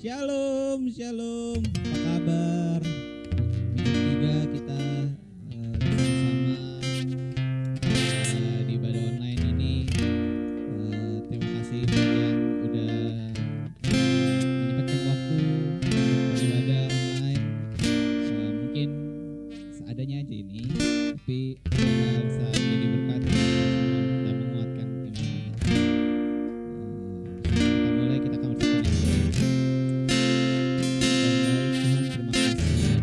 Shalom, shalom. Apa kabar? Minggu ketiga kita bersama-sama di ibadah online ini. Terima kasih buat yang udah menyempatkan waktu beribadah online. Mungkin seadanya aja ini, tapi bisa jadi berkat dan menguatkan iman kita. Kita mulai, kita akan bersyukur. Tuhan, terima kasih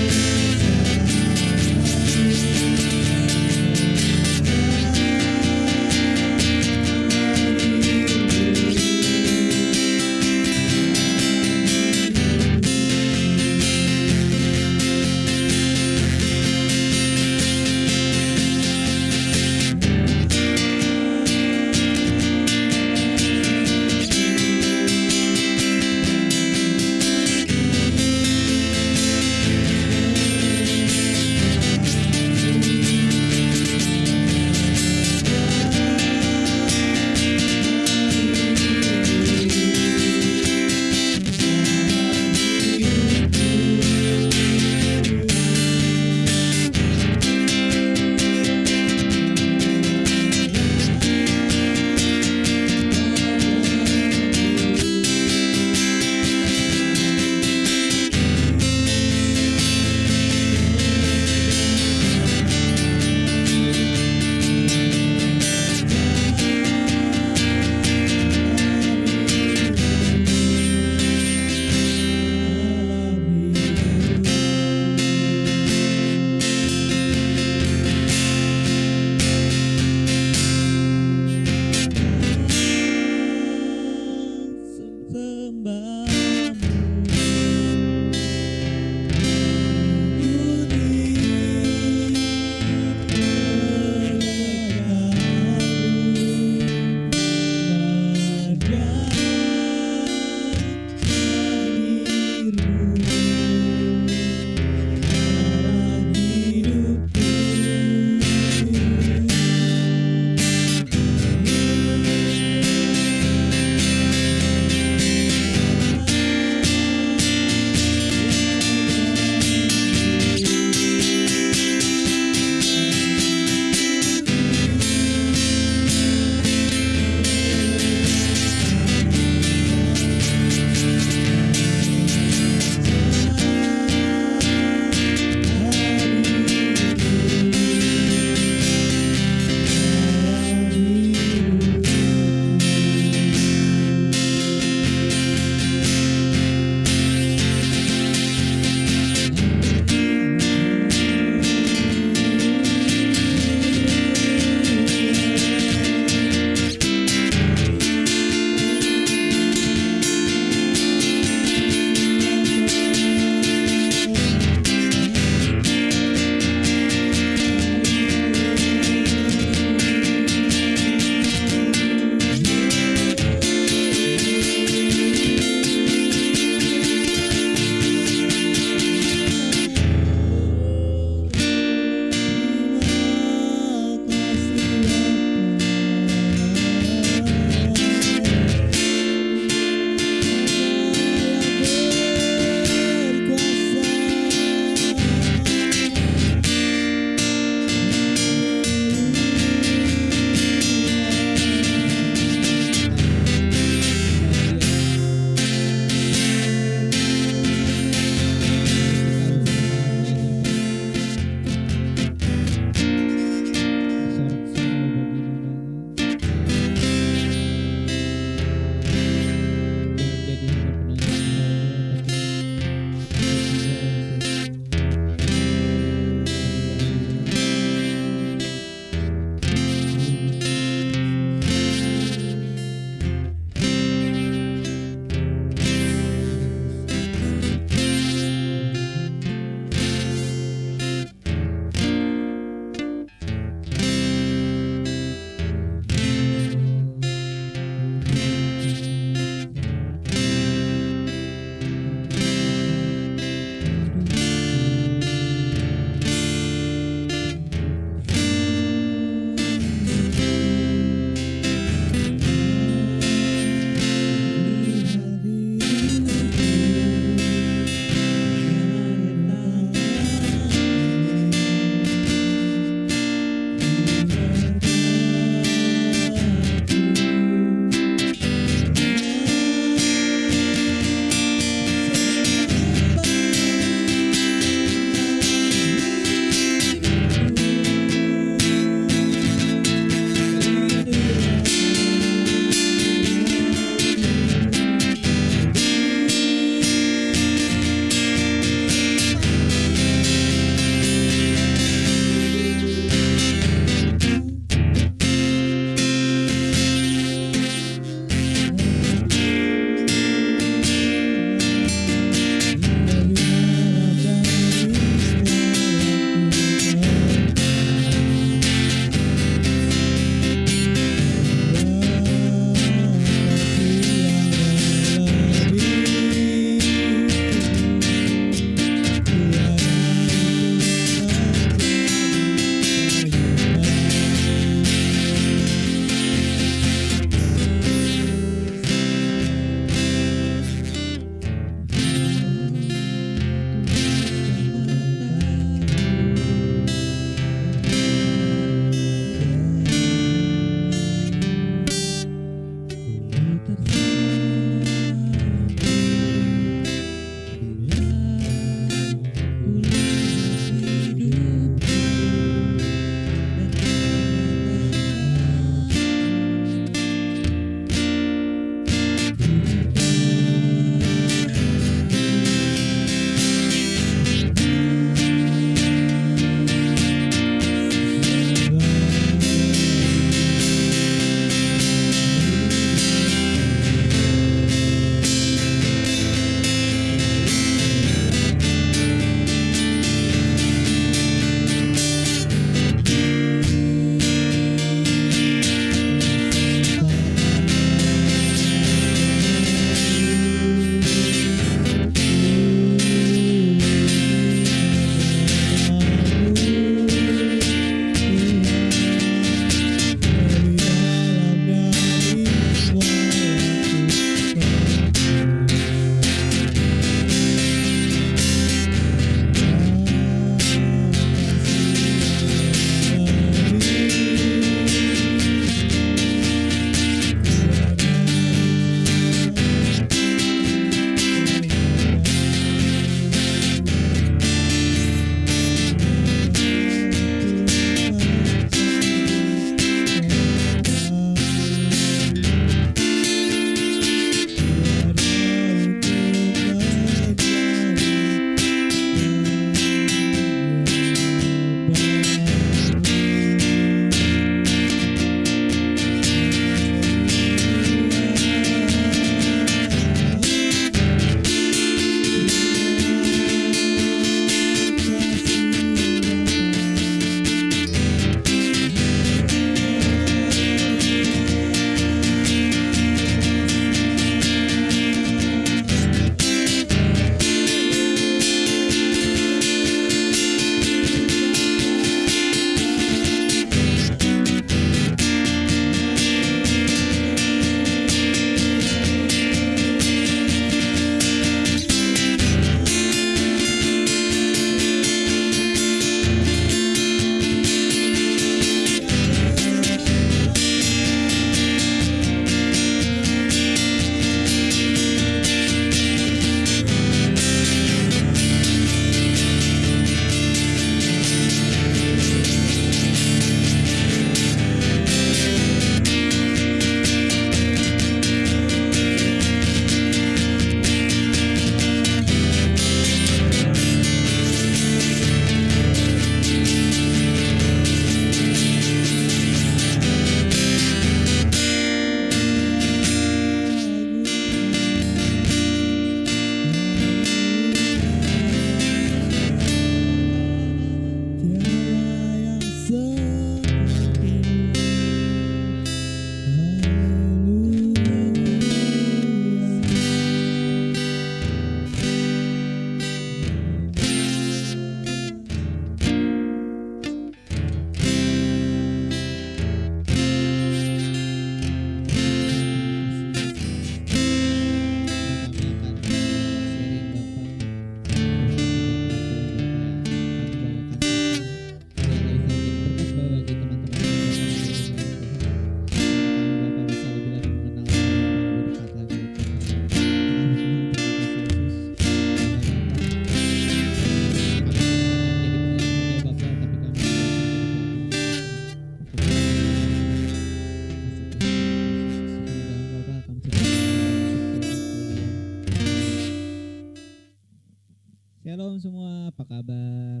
Shalom semua, apa kabar?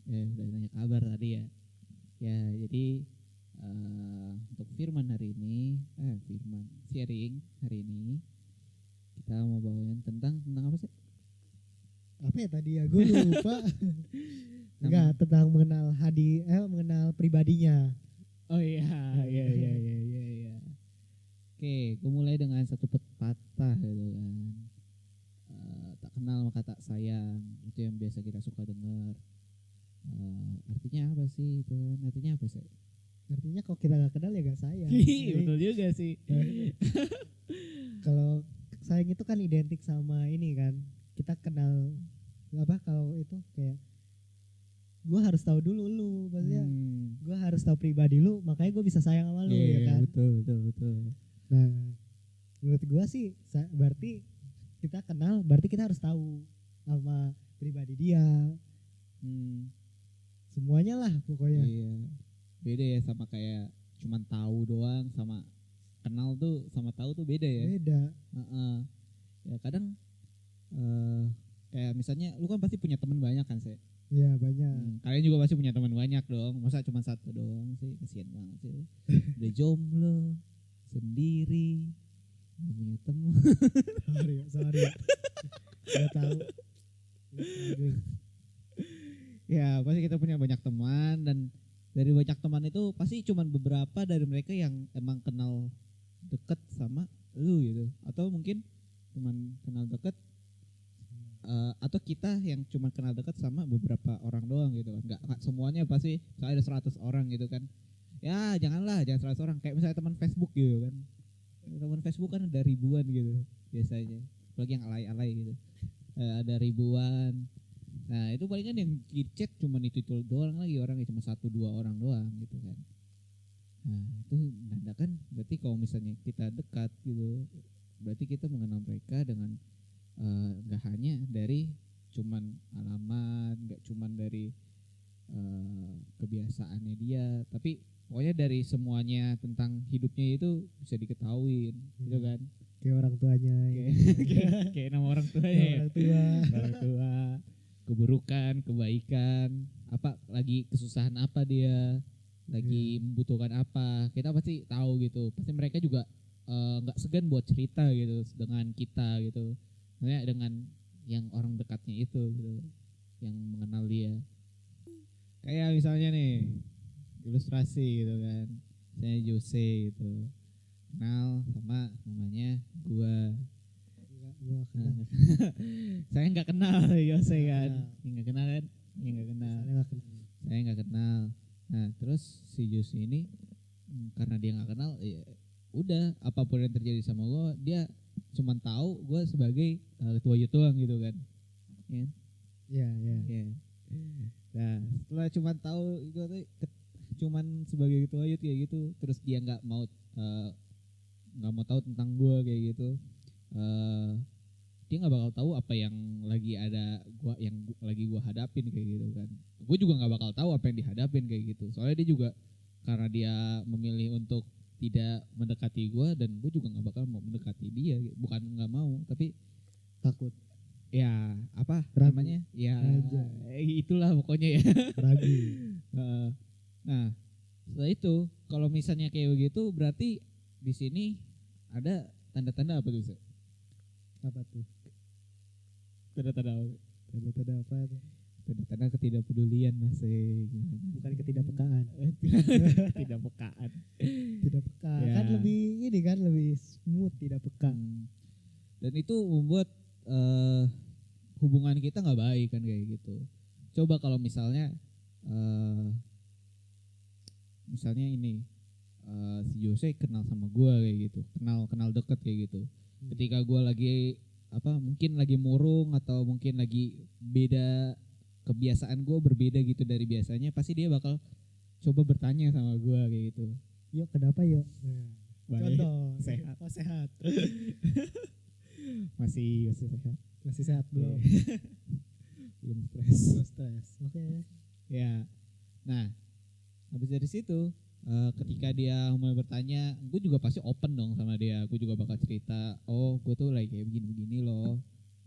Ya, udah tanya kabar tadi ya. Ya, jadi untuk firman hari ini, firman sharing hari ini kita mau bawain tentang apa sih? Apa ya tadi ya, gue lupa. Enggak, tentang mengenal pribadinya. Oh iya. Oke, gue mulai dengan satu pepatah gitu kan. Tak kenal maka tak sayang, itu yang biasa kita suka dengar. Artinya apa sih itu kan? Artinya apa sih? Artinya kalau kita nggak kenal ya gak sayang. Betul juga sih. Kalau sayang itu kan identik sama ini kan, kita kenal apa, kalau itu kayak gue harus tahu dulu lu, maksudnya gue harus tahu pribadi lu, makanya gue bisa sayang sama lu, ya kan. Betul. Nah, menurut gue sih berarti kita kenal, berarti kita harus tahu sama pribadi dia, semuanya lah pokoknya. Iya. Beda ya sama kayak cuman tahu doang sama kenal tuh, sama tahu tuh beda ya. Beda. Ya kadang kayak misalnya lu kan pasti punya teman banyak kan sih. Iya banyak. Kalian juga pasti punya teman banyak dong. Masa cuma satu doang sih, kasihan banget sih. Udah jomblo, sendiri, gak punya teman. sorry Gak tahu. Ya pasti kita punya banyak teman, dan dari banyak teman itu pasti cuman beberapa dari mereka yang emang kenal deket sama lu gitu, atau mungkin cuman kenal deket atau kita yang cuma kenal dekat sama beberapa orang doang gitu kan. Nggak semuanya pasti, misalnya ada 100 orang gitu kan. Ya jangan 100 orang, kayak misalnya teman Facebook gitu kan. Teman Facebook kan ada ribuan gitu biasanya, apalagi yang alay-alay gitu. Ada ribuan. Nah itu palingan yang chat cuma itu doang, lagi orangnya cuma 1-2 orang doang gitu kan. Nah itu menandakan berarti kalau misalnya kita dekat gitu, berarti kita mengenal mereka dengan nggak hanya dari cuman alamat, nggak cuman dari kebiasaannya dia, tapi pokoknya dari semuanya tentang hidupnya itu bisa diketahui gitu kan. Kayak orang tuanya kayak nama orang tuanya. Orang tua, keburukan, kebaikan, apa lagi, kesusahan apa dia lagi membutuhkan apa, kita pasti tahu gitu. Pasti mereka juga nggak segan buat cerita gitu dengan kita gitu. Maksudnya dengan yang orang dekatnya itu gitu, yang mengenal dia. Kayak misalnya nih, ilustrasi gitu kan, misalnya Jose gitu, kenal sama namanya gua. Saya nggak kenal Jose kan, nggak kenal kan, saya nggak kenal. Nah terus si Jose ini karena dia nggak kenal, ya udah apapun yang terjadi sama gua, dia cuman tahu gue sebagai ketua youth doang gitu kan. Iya. Nah setelah cuman tahu gue tuh cuman sebagai ketua youth kayak gitu, terus dia nggak mau tahu tentang gue kayak gitu, dia nggak bakal tahu apa yang lagi gue hadapin kayak gitu kan. Gue juga nggak bakal tahu apa yang dihadapin kayak gitu, soalnya dia juga karena dia memilih untuk tidak mendekati gue, dan gue juga nggak bakal mau mendekati dia. Bukan nggak mau, tapi takut. Ya apa ragu. Namanya ya itulah pokoknya ya. Ragu. Nah setelah itu kalau misalnya kayak begitu, berarti di sini ada tanda-tanda apa tuh? Apa tuh? Tanda-tanda apa tuh? Tanda-tanda ketidakpedulian, Mas. Bukan ketidakpekaan. Tidak pekaan. Tidak peka. Ya. Kan lebih smooth, tidak peka. Dan itu membuat hubungan kita nggak baik kan kayak gitu. Coba kalau misalnya ini si Jose kenal sama gue kayak gitu, kenal deket kayak gitu. Ketika gue lagi mungkin lagi murung, atau mungkin lagi beda kebiasaan gue, berbeda gitu dari biasanya, pasti dia bakal coba bertanya sama gue kayak gitu. Yuk kenapa yuk? Contoh. Sehat. Oh sehat. masih sehat. Masih sehat belum? Belum stres. Oke. Ya. Nah, habis dari situ ketika dia mulai bertanya, gue juga pasti open dong sama dia. Gue juga bakal cerita, oh gue tuh lagi kayak begini-begini loh.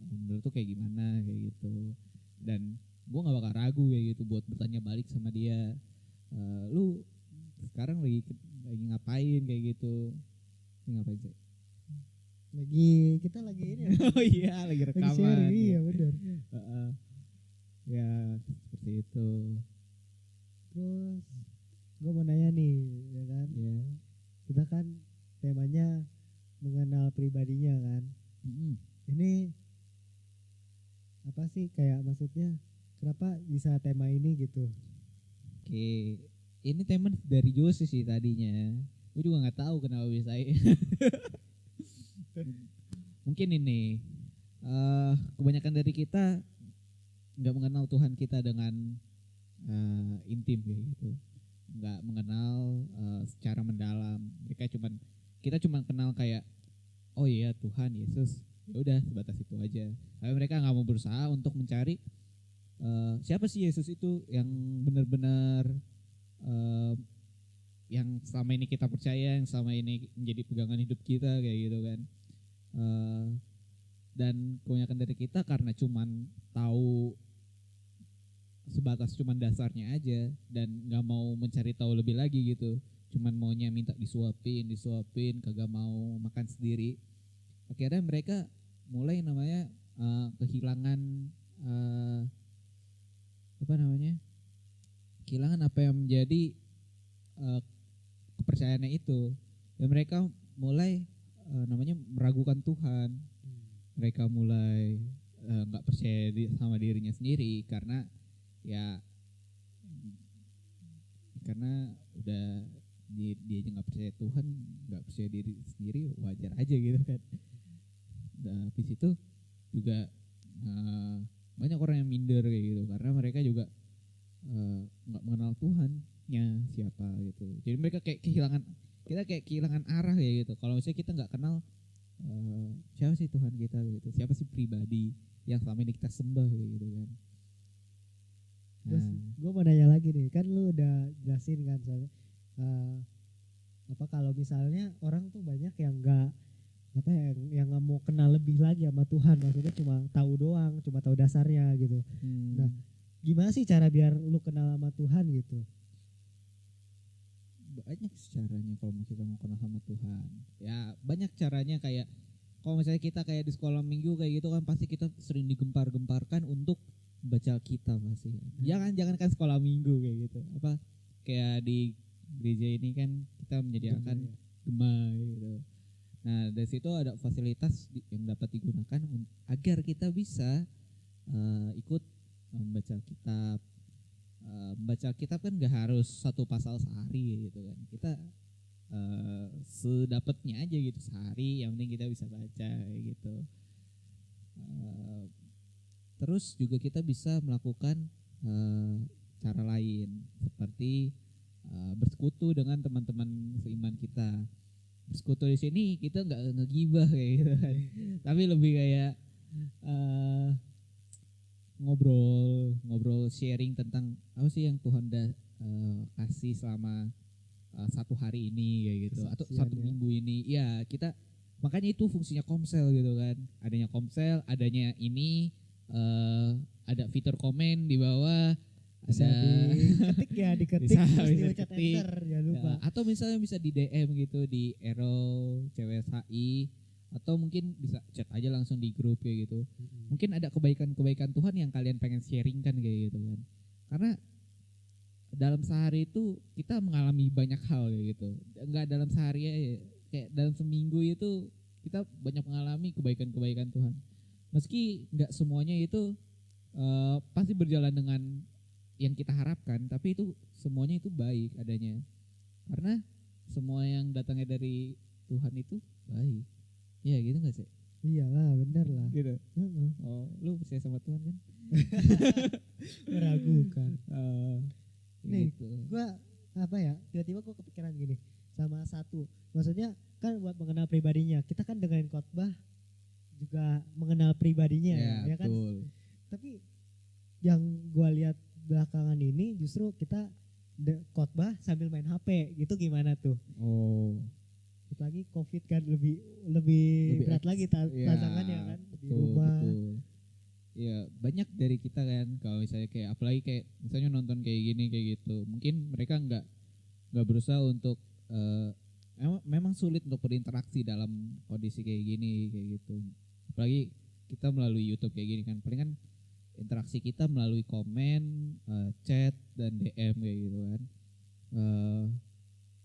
menurut tuh kayak gimana kayak gitu. Dan gue nggak bakal ragu kayak gitu buat bertanya balik sama dia. Lu sekarang lagi ngapain kayak gitu? Lagi ngapain sih? Kita lagi ini ya. Oh iya, lagi Lagi rekaman. sharing, iya benar. Ya seperti itu. Terus gue mau nanya nih, ya kan? Ya. Kita kan temanya mengenal pribadinya kan. Ini apa sih kayak maksudnya kenapa bisa tema ini gitu? Oke, ini tema dari Jose sih tadinya. Gue juga nggak tahu kenapa bisa. Mungkin ini kebanyakan dari kita nggak mengenal Tuhan kita dengan intim kayak gitu, nggak mengenal secara mendalam. Kita cuman kenal kayak oh iya Tuhan Yesus, ya udah sebatas itu aja. Tapi mereka nggak mau berusaha untuk mencari siapa sih Yesus itu yang benar-benar yang selama ini kita percaya, yang selama ini menjadi pegangan hidup kita kayak gitu kan. Dan kebanyakan dari kita karena cuman tahu sebatas cuman dasarnya aja dan nggak mau mencari tahu lebih lagi gitu, cuman maunya minta disuapin kagak mau makan sendiri. Akhirnya mereka mulai namanya kehilangan kehilangan apa yang menjadi kepercayaannya itu, dan mereka mulai namanya meragukan Tuhan. Mereka mulai nggak percaya sama dirinya sendiri karena udah dia aja nggak percaya Tuhan, nggak percaya diri sendiri, wajar aja gitu kan. Dan habis itu juga banyak orang yang minder kayak gitu karena mereka juga nggak mengenal Tuhannya siapa gitu. Jadi mereka kayak kehilangan arah kayak gitu. Kalau misalnya kita nggak kenal siapa sih Tuhan kita gitu, siapa sih pribadi yang selama ini kita sembah kayak gitu kan. Terus gue mau nanya lagi nih, kan lu udah jelasin kan soalnya kalau misalnya orang tuh banyak yang nggak yang nggak mau kenal lebih lagi sama Tuhan, maksudnya cuma tahu doang, cuma tahu dasarnya gitu. Nah, gimana sih cara biar lu kenal sama Tuhan gitu? Banyak caranya kalau kita mau kenal sama Tuhan. Ya banyak caranya, kayak kalau misalnya kita kayak di sekolah minggu kayak gitu kan pasti kita sering digempar-gemparkan untuk baca Alkitab pasti. Jangan sekolah minggu kayak gitu. Kayak di gereja ini kan kita menyediakan gema gitu. Nah dari situ ada fasilitas yang dapat digunakan agar kita bisa ikut membaca Alkitab. Membaca Alkitab kan gak harus satu pasal sehari gitu kan. Kita sedapatnya aja gitu sehari, yang penting kita bisa baca gitu. Terus juga kita bisa melakukan cara lain seperti bersekutu dengan teman-teman seiman kita. Bersekutu di sini kita nggak ngegibah kayak gitu kan, tapi lebih kayak ngobrol sharing tentang apa sih yang Tuhan udah kasih selama satu hari ini kayak gitu, atau satu minggu ini. Ya kita makanya itu fungsinya Komsel gitu kan, adanya Komsel, adanya ini ada fitur komen di bawah, bisa diketik bisa terus diketik, enter, jangan lupa. Atau misalnya bisa di DM gitu di Arrow CWSHI, atau mungkin bisa chat aja langsung di grup kayak gitu. Mungkin ada kebaikan Tuhan yang kalian pengen sharing kan kayak gitu kan. Karena dalam sehari itu kita mengalami banyak hal kayak gitu. Enggak dalam sehari ya, kayak dalam seminggu itu kita banyak mengalami kebaikan Tuhan. Meski enggak semuanya itu pasti berjalan dengan yang kita harapkan, tapi itu semuanya itu baik adanya. Karena semua yang datangnya dari Tuhan itu baik. Iya gitu gak sih? Iyalah, bener lah. Gitu. Oh, lu percaya sama Tuhan kan? Meragukan. Nih, gitu. gua tiba-tiba gua kepikiran gini sama satu. Maksudnya kan buat mengenal pribadinya. Kita kan dengerin khotbah juga mengenal pribadinya, ya kan? Betul. Tapi yang gua lihat belakangan ini justru kita khotbah sambil main HP, gitu gimana tuh? Oh. Lagi COVID kan lebih berat lagi tantangannya kan, betul, di rumah. Betul. ya banyak dari kita kan kalau misalnya kayak apalagi kayak misalnya nonton kayak gini kayak gitu mungkin mereka nggak berusaha untuk memang sulit untuk berinteraksi dalam kondisi kayak gini kayak gitu apalagi kita melalui YouTube kayak gini kan paling kan interaksi kita melalui komen chat dan DM kayak gitu kan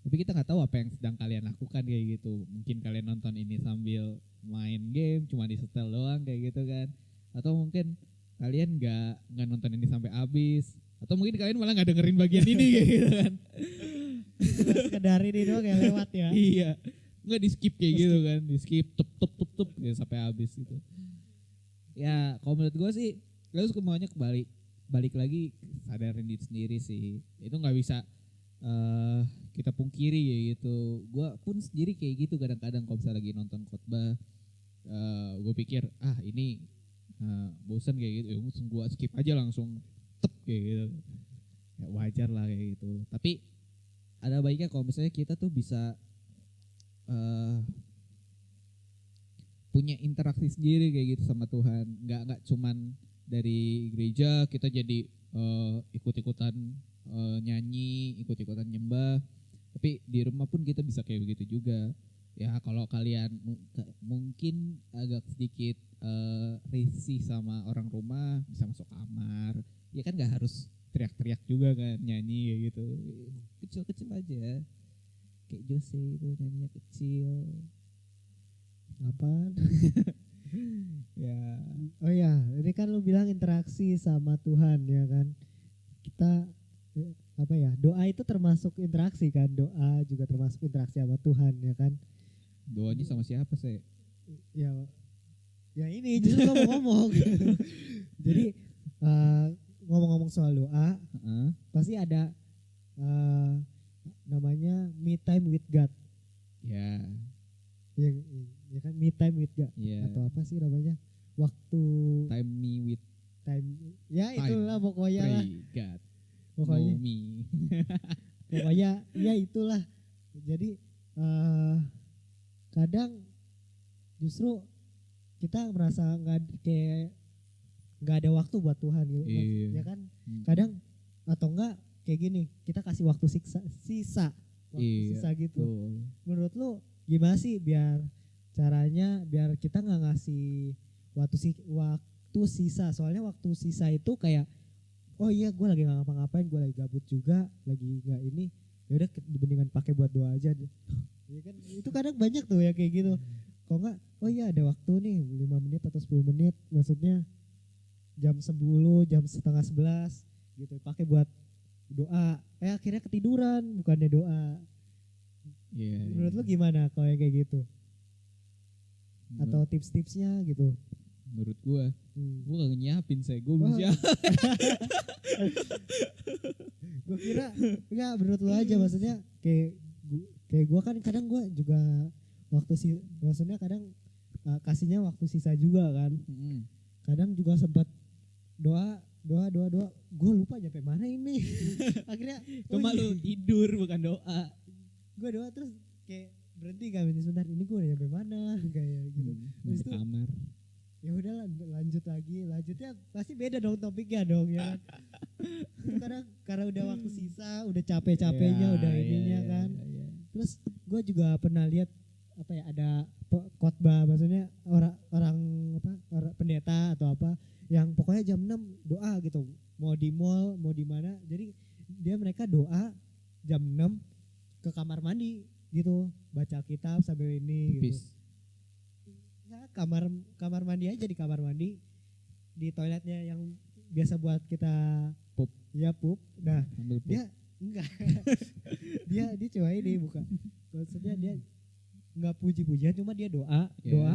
tapi kita nggak tahu apa yang sedang kalian lakukan kayak gitu mungkin kalian nonton ini sambil main game cuma di setel doang kayak gitu kan atau mungkin kalian nggak nonton ini sampai habis atau mungkin kalian malah nggak dengerin bagian ini kayak gitu kan sekedar ini doang kayak lewat ya. Iya nggak di skip kayak gitu kan di skip tup ya sampai habis gitu ya kalau menurut gue sih lo semuanya balik lagi sadarin diri sendiri sih itu nggak bisa kita pungkiri ya gitu gue pun sendiri kayak gitu kadang-kadang kalau misalnya lagi nonton khotbah gue pikir ini bosan kayak gitu ya langsung gue skip aja langsung kayak gitu ya wajar lah kayak gitu tapi ada baiknya kalau misalnya kita tuh bisa punya interaksi sendiri kayak gitu sama Tuhan nggak cuman dari gereja kita jadi ikut-ikutan nyanyi ikut-ikutan nyembah tapi di rumah pun kita bisa kayak begitu juga ya kalau kalian mungkin agak sedikit risih sama orang rumah bisa masuk kamar ya kan nggak harus teriak-teriak juga kan nyanyi kayak gitu kecil-kecil aja kayak Jose itu nyanyinya kecil Apaan? ya Oh ya, ini kan lu bilang interaksi sama Tuhan ya kan. Kita apa ya? Doa itu termasuk interaksi kan. Doa juga termasuk interaksi sama Tuhan ya kan. doanya sama siapa sih Ya, ya ini justru gua mau ngomong. Jadi ngomong-ngomong soal doa, pasti ada namanya me time with God. ya Ya kan me time with God ya atau apa sih namanya? Waktu time me with time ya time. itulah pokoknya lah. pray God Pokoknya know me pokoknya ya itulah. Jadi kadang justru kita merasa nggak ada waktu buat Tuhan gitu. Iya. Ya kan kadang atau enggak kayak gini kita kasih waktu sisa Iya, sisa gitu. betul. Menurut lu gimana sih biar caranya biar kita nggak ngasih waktu sisa, soalnya waktu sisa itu kayak oh iya gue lagi nggak ngapa-ngapain, gue lagi gabut juga, lagi nggak ini, ya udah dibandingkan pakai buat doa aja deh. Ya kan itu kadang banyak tuh ya kayak gitu. Kok nggak oh iya ada waktu nih 5 menit atau 10 menit, maksudnya jam 10 jam setengah 11 gitu pakai buat doa, akhirnya ketiduran bukannya doa. Iya, Menurut iya. lu gimana kalau yang kayak gitu? Atau tips-tipsnya gitu? Menurut gua gak nyiapin saya, gua belum Oh. siap. Gue kira enggak, menurut lu aja, maksudnya kayak gue kan kadang gue juga maksudnya kadang kasihnya waktu sisa juga kan, kadang juga sempat doa gue lupa nyampe mana ini. Akhirnya Cuma lu tidur bukan doa. gue doa terus kayak berhenti kan sebentar, ini gue udah nyampe mana kayak gitu. Terus Di itu kamar. ya udah lanjut lagi, lanjutnya pasti beda dong topiknya dong ya kan. Itu kadang karena udah waktu sisa, udah capek-capeknya, Ya, udah ya, ininya ya, kan. ya. Terus gue juga pernah lihat apa ya, ada khotbah, maksudnya orang pendeta atau apa yang pokoknya jam 6 doa gitu, mau di mall mau di mana, jadi mereka doa jam 6 ke kamar mandi gitu, baca kitab sambil ini gitu. Pipis. Ya, kamar mandi aja, di kamar mandi, di toiletnya yang biasa buat kita Pup. ya pup. Nah Sambil pup. dia enggak dia cuma ini bukan, maksudnya dia enggak puji-pujian, cuma dia doa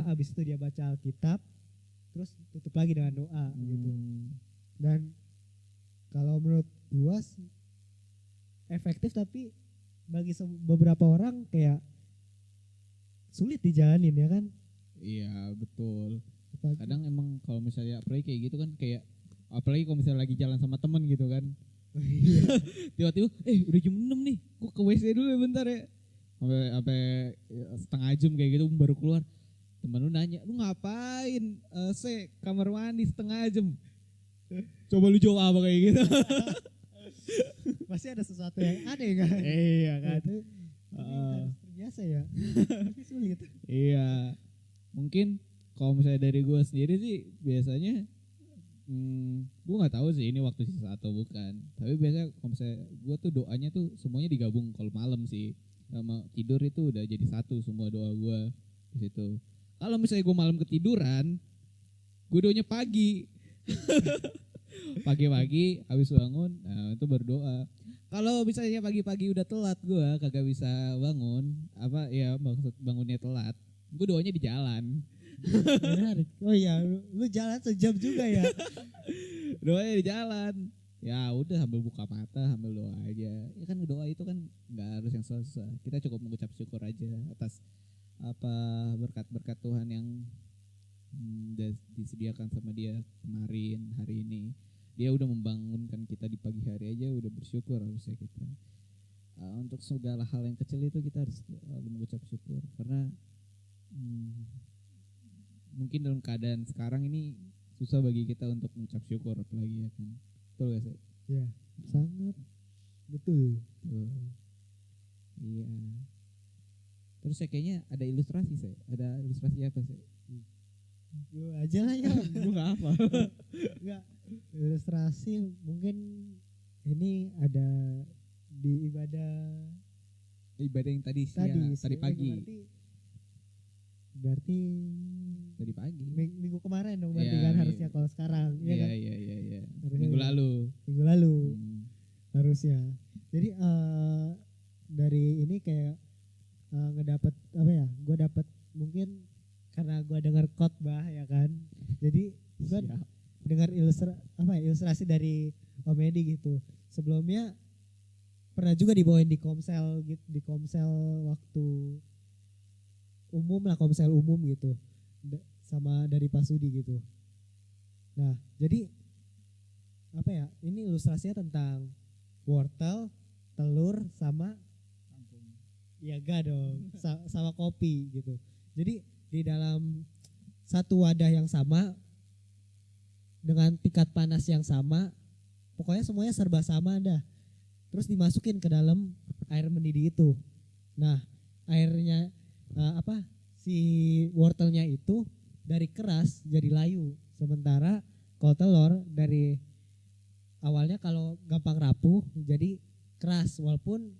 abis itu dia baca Alkitab terus tutup lagi dengan doa gitu. Dan kalau menurut gua efektif, tapi bagi beberapa orang kayak sulit dijalanin ya kan. Iya betul. Apalagi- Kadang emang kalau misalnya apalagi kayak gitu kan, kayak apalagi kalau misalnya lagi jalan sama temen gitu kan, tiba-tiba udah jam 6 nih, gua ke WC dulu ya bentar ya, sampai setengah jam kayak gitu baru keluar. temen lu nanya, lu ngapain kamar mandi setengah jam, coba lu jawab apa kayak gitu. Pasti ada sesuatu yang aneh kan. Iya kan. Itu harus terbiasa ya. Tapi sulit. Iya, mungkin kalau misalnya dari gue sendiri sih biasanya gue nggak tahu sih ini waktu sisa atau bukan, tapi biasanya kalau misalnya gue tuh doanya tuh semuanya digabung kalau malam sih, sama tidur itu udah jadi satu semua doa gue di situ. Kalau misalnya gue malam ketiduran, gue doanya pagi. Pagi-pagi habis bangun, nah itu berdoa. Kalau misalnya pagi-pagi udah telat gue kagak bisa bangun, apa ya maksud bangunnya telat, gue doanya di jalan. Menarik. Oh iya, lu jalan sejam juga ya. Doanya di jalan. Ya udah sambil buka mata sambil doa aja. Ya kan doa itu kan nggak harus yang susah. Kita cukup mengucap syukur aja atas apa berkat-berkat Tuhan yang disediakan sama Dia kemarin hari ini. Dia udah membangunkan kita di pagi hari aja udah bersyukur harusnya kita. Untuk segala hal yang kecil itu kita harus mengucap syukur karena mungkin dalam keadaan sekarang ini susah bagi kita untuk mengucap syukur apalagi ya kan. Betul gak sih? Ya, sangat betul. Iya. Terus ya kayaknya ada ilustrasi saya. Ada ilustrasi apa sih? Gue aja lah ya. Gue nggak apa. Enggak. Ilustrasi mungkin ini ada di Ibadah yang tadi siang, tadi pagi. Berarti tadi pagi. Minggu kemarin dong berarti Ya, kan harusnya kalau sekarang. Iya. Minggu lalu. Minggu lalu. Harusnya. Jadi dari ini kayak ngedapet apa ya? Gue dapet mungkin karena gue dengar khotbah ya kan. Jadi gue dengar ilustrasi dari Om Edi gitu. Sebelumnya pernah juga dibawain di Komsel gitu, di Komsel waktu umum lah, Komsel umum gitu. Sama dari Pak Sudi gitu. Nah, jadi apa ya? Ini ilustrasinya tentang wortel, telur sama ya gak dong, sama kopi gitu. Jadi di dalam satu wadah yang sama dengan tingkat panas yang sama, pokoknya semuanya serba sama dah. Terus dimasukin ke dalam air mendidih itu. Nah, airnya si wortelnya itu dari keras jadi layu. Sementara kalau telur dari awalnya kalau gampang rapuh jadi keras, walaupun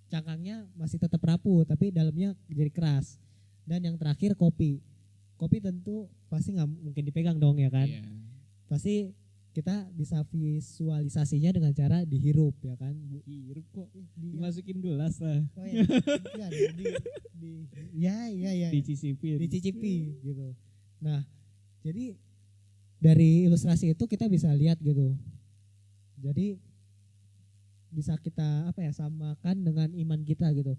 cangkangnya masih tetap rapuh tapi dalamnya jadi keras. Dan yang terakhir kopi tentu pasti nggak mungkin dipegang dong ya kan. Yeah. Pasti kita bisa visualisasinya dengan cara dihirup ya kan. Dihirup kok dimasukin gelas lah. Oh ya, ya. Dicicipi gitu. Nah, jadi dari ilustrasi itu kita bisa lihat gitu. Jadi bisa kita samakan dengan iman kita gitu.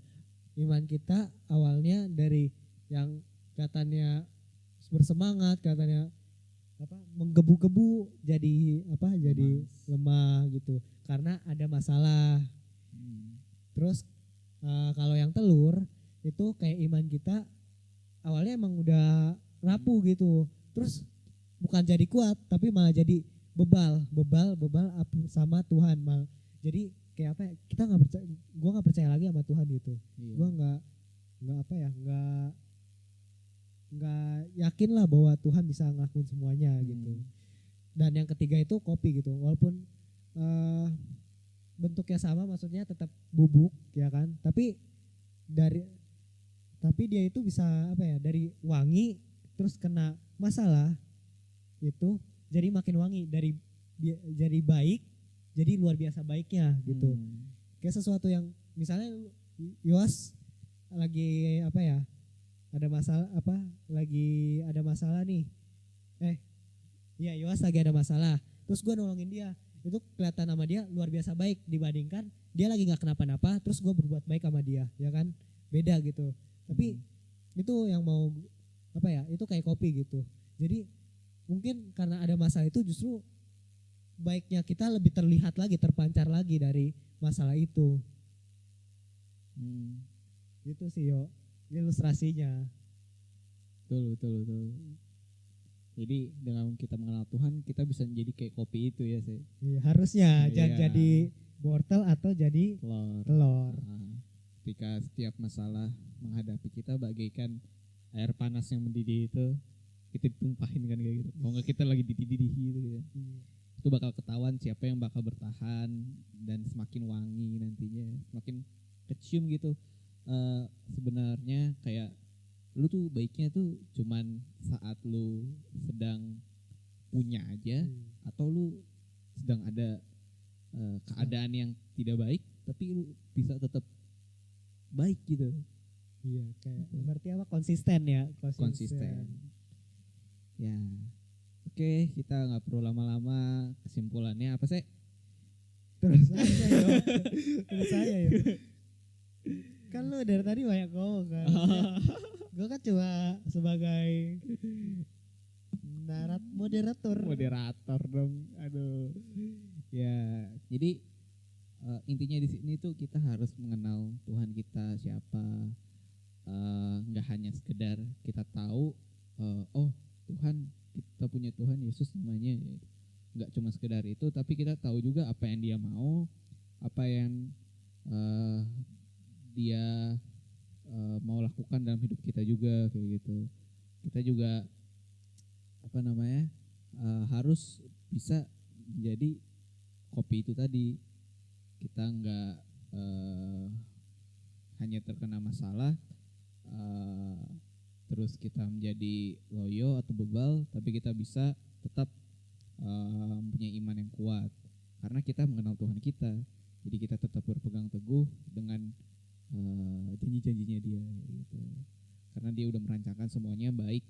Iman kita awalnya dari yang kelihatannya bersemangat, kelihatannya menggebu-gebu jadi lemah gitu karena ada masalah. Terus kalau yang telur itu kayak iman kita awalnya emang udah rapuh gitu, terus bukan jadi kuat tapi malah jadi bebal sama Tuhan malah. Jadi kayak kita nggak percaya, gue nggak percaya lagi sama Tuhan gitu. Gue nggak yakin lah bahwa Tuhan bisa ngelakuin semuanya gitu. Dan yang ketiga itu kopi gitu, walaupun bentuknya sama, maksudnya tetap bubuk ya kan, tapi dia itu bisa dari wangi terus kena masalah itu jadi makin wangi, dari baik jadi luar biasa baiknya gitu. Kayak sesuatu yang misalnya Yoas lagi ada masalah nih. Yoas lagi ada masalah. Terus gue nolongin dia. Itu kelihatan sama dia luar biasa baik dibandingkan dia lagi gak kenapa-napa terus gue berbuat baik sama dia, ya kan? Beda gitu. Tapi itu yang mau itu kayak kopi gitu. Jadi mungkin karena ada masalah itu justru baiknya kita lebih terlihat lagi, terpancar lagi dari masalah itu. Gitu sih yo ilustrasinya. Betul. Jadi dengan kita mengenal Tuhan kita bisa menjadi kayak kopi itu ya sih. Iya, harusnya jangan Iya. jadi wortel atau jadi telur. Nah, ketika setiap masalah menghadapi kita bagaikan air panas yang mendidih itu kita ditumpahin kan kayak gitu. Kalau nggak kita lagi dididih gitu kan. Itu bakal ketahuan siapa yang bakal bertahan dan semakin wangi nantinya, semakin kecium gitu. Sebenarnya kayak lu tuh baiknya tuh cuman saat lu sedang punya aja atau lu sedang ada keadaan yang tidak baik tapi lu bisa tetap baik gitu. Iya, kayak berarti apa, konsisten ya, Konsisten. Ya. Oke, kita nggak perlu lama-lama. Kesimpulannya apa sih? Terus aja yo. Terus saya yo. Kan lu dari tadi banyak ngomong kan. Gue kan cuma sebagai moderator. Moderator dong. Aduh. Ya, jadi intinya di sini tuh kita harus mengenal Tuhan kita siapa. Nggak hanya sekedar kita tahu oh Tuhan, kita punya Tuhan Yesus namanya. Nggak cuma sekedar itu, tapi kita tahu juga apa yang Dia mau, apa yang Dia mau lakukan dalam hidup kita juga kayak gitu. Kita juga harus bisa menjadi kopi itu tadi. Kita nggak hanya terkena masalah terus kita menjadi loyo atau bebal, tapi kita bisa tetap mempunyai iman yang kuat karena kita mengenal Tuhan kita. Jadi kita tetap berpegang teguh dengan janji-janjinya Dia gitu. Karena Dia udah merancangkan semuanya baik.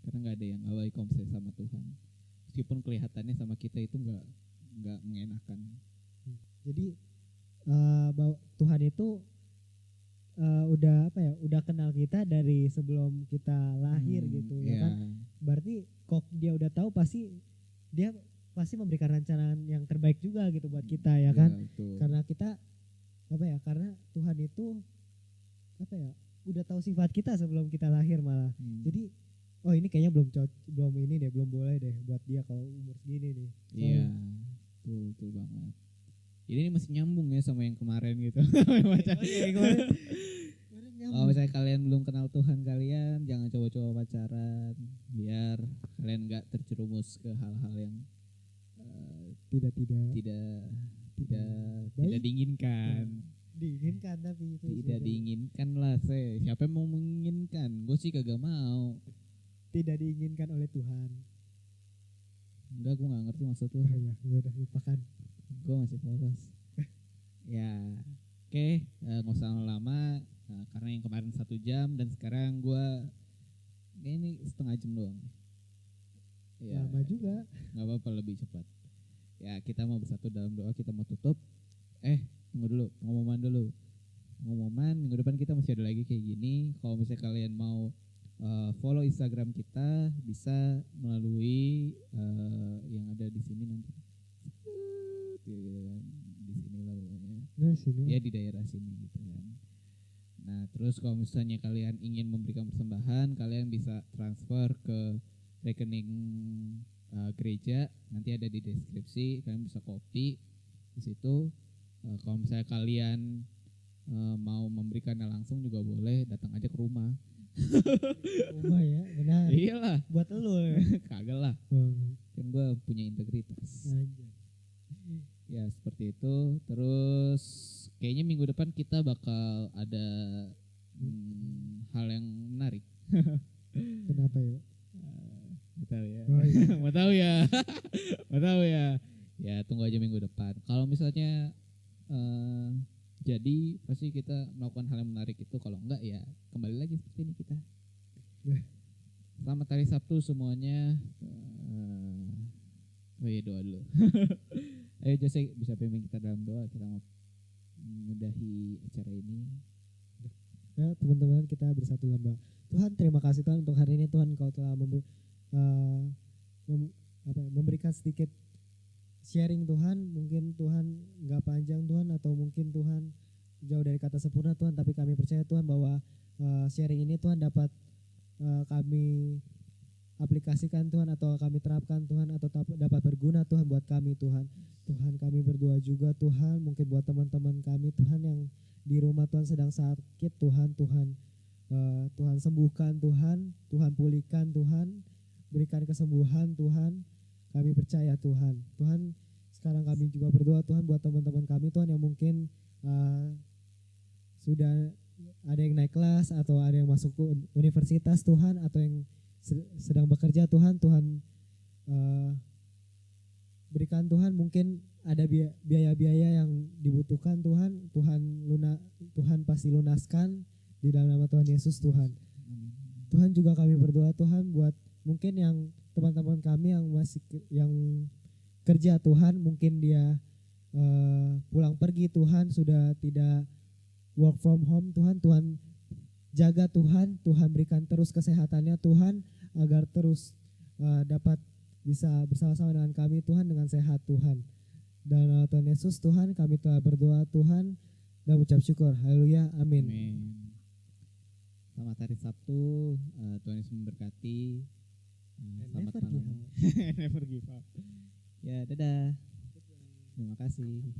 Karena nggak ada yang nggak baik kalau misalnya sama Tuhan. Meskipun kelihatannya sama kita itu nggak mengenakan. Jadi Tuhan itu udah kenal kita dari sebelum kita lahir gitu ya kan. Berarti kok Dia udah tahu Dia pasti memberikan rancangan yang terbaik juga gitu buat kita ya kan. Betul. Karena kita karena Tuhan itu udah tahu sifat kita sebelum kita lahir malah. Jadi ini kayaknya belum boleh deh buat dia kalau umur segini nih. Iya, betul banget. Jadi ini masih nyambung ya sama yang kemarin gitu. Kalau misalnya kalian belum kenal Tuhan kalian, jangan coba-coba pacaran, biar kalian nggak terjerumus ke hal-hal yang tidak diinginkan. Diinginkan tapi itu tidak diinginkan lah siapa yang mau menginginkan? Gue sih kagak mau. Tidak diinginkan oleh Tuhan. Enggak, gue nggak ngerti maksud lu. Ya udah lupakan. Gue masih polos. Ya, oke, nggak usah lama karena yang kemarin 1 jam dan sekarang gue ini setengah jam doang. Ya, lama juga. Nggak apa-apa, lebih cepat. Ya, kita mau bersatu dalam doa, kita mau tutup. Tunggu dulu, pengumuman minggu depan kita masih ada lagi kayak gini. Kalau misalnya kalian mau follow Instagram kita bisa melalui yang ada di sini nanti. Di sini lah pokoknya. Ya di daerah sini gitu kan. Nah, terus kalau misalnya kalian ingin memberikan persembahan, kalian bisa transfer ke rekening gereja, nanti ada di deskripsi. Kalian bisa copy di situ. Kalau misalnya kalian mau memberikannya langsung juga boleh, datang aja ke rumah. Rumah ya, benar. Iyalah, buat lu ya. Kagak lah. Kan gue punya integritas. Ya seperti itu. Terus kayaknya minggu depan kita bakal ada hal yang menarik. Kenapa ya? Mau tahu ya? Oh, iya. Mau tahu ya? Ya tunggu aja minggu depan. Kalau misalnya jadi pasti kita melakukan hal yang menarik itu. Kalau enggak ya kembali lagi seperti ini kita. Selamat hari Sabtu semuanya. Doa dulu. Ayo Jose, bisa pimpin kita dalam doa. Kita mau menyudahi acara ini. Ya teman-teman, kita bersatu dalam doa. Tuhan, terima kasih Tuhan untuk hari ini. Tuhan, Kau telah memberikan sedikit sharing Tuhan. Mungkin Tuhan gak panjang Tuhan, atau mungkin Tuhan jauh dari kata sempurna Tuhan, tapi kami percaya Tuhan bahwa sharing ini Tuhan dapat kami aplikasikan Tuhan, atau kami terapkan Tuhan, atau dapat berguna Tuhan buat kami Tuhan. Tuhan, kami berdoa juga Tuhan, mungkin buat teman-teman kami Tuhan yang di rumah Tuhan sedang sakit Tuhan. Tuhan sembuhkan Tuhan, Tuhan pulihkan Tuhan, berikan kesembuhan Tuhan. Kami percaya Tuhan. Tuhan, sekarang kami juga berdoa Tuhan buat teman-teman kami Tuhan yang mungkin sudah ada yang naik kelas, atau ada yang masuk ke universitas Tuhan, atau yang sedang bekerja Tuhan. Tuhan berikan Tuhan, mungkin ada biaya-biaya yang dibutuhkan Tuhan. Tuhan pasti lunaskan di dalam nama Tuhan Yesus Tuhan. Tuhan, juga kami berdoa Tuhan buat mungkin yang teman-teman kami yang yang kerja Tuhan, mungkin dia pulang pergi Tuhan, sudah tidak work from home Tuhan. Tuhan jaga Tuhan, Tuhan berikan terus kesehatannya Tuhan, agar terus dapat bisa bersama-sama dengan kami Tuhan dengan sehat Tuhan. Dan Tuhan Yesus Tuhan, kami telah berdoa Tuhan dan ucap syukur. Haleluya, amin. Selamat hari Sabtu, Tuhan Yesus memberkati. Selamat malam. Never give up. Ya, dadah. Terima kasih.